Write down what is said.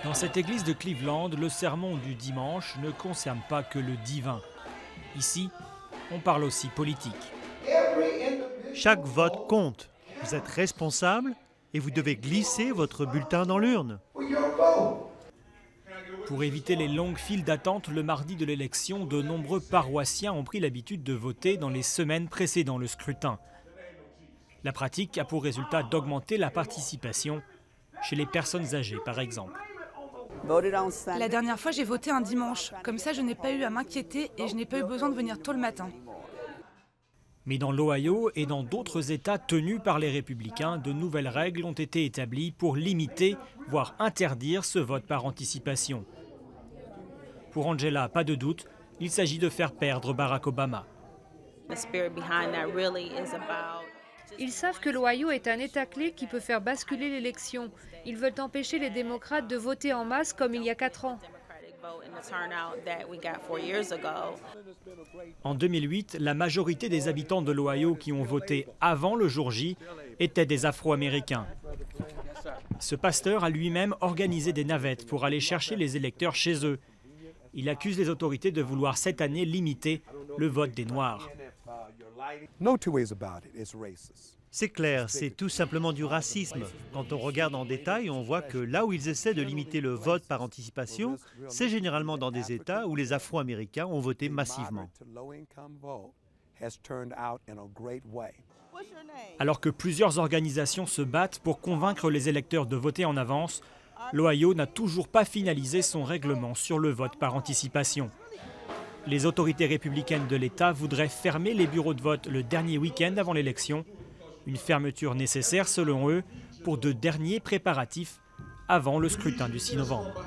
Dans cette église de Cleveland, le sermon du dimanche ne concerne pas que le divin. Ici, on parle aussi politique. Chaque vote compte. Vous êtes responsable et vous devez glisser votre bulletin dans l'urne. Pour éviter les longues files d'attente le mardi de l'élection, de nombreux paroissiens ont pris l'habitude de voter dans les semaines précédant le scrutin. La pratique a pour résultat d'augmenter la participation chez les personnes âgées, par exemple. La dernière fois, j'ai voté un dimanche. Comme ça, je n'ai pas eu à m'inquiéter et je n'ai pas eu besoin de venir tôt le matin. Mais dans l'Ohio et dans d'autres États tenus par les républicains, de nouvelles règles ont été établies pour limiter, voire interdire ce vote par anticipation. Pour Angela, pas de doute, il s'agit de faire perdre Barack Obama. Ils savent que l'Ohio est un État clé qui peut faire basculer l'élection. Ils veulent empêcher les démocrates de voter en masse comme il y a 4 ans. En 2008, la majorité des habitants de l'Ohio qui ont voté avant le jour J étaient des Afro-Américains. Ce pasteur a lui-même organisé des navettes pour aller chercher les électeurs chez eux. Il accuse les autorités de vouloir cette année limiter le vote des Noirs. C'est clair, c'est tout simplement du racisme. Quand on regarde en détail, on voit que là où ils essaient de limiter le vote par anticipation, c'est généralement dans des États où les Afro-Américains ont voté massivement. Alors que plusieurs organisations se battent pour convaincre les électeurs de voter en avance, l'Ohio n'a toujours pas finalisé son règlement sur le vote par anticipation. Les autorités républicaines de l'État voudraient fermer les bureaux de vote le dernier week-end avant l'élection, une fermeture nécessaire selon eux pour de derniers préparatifs avant le scrutin du 6 novembre.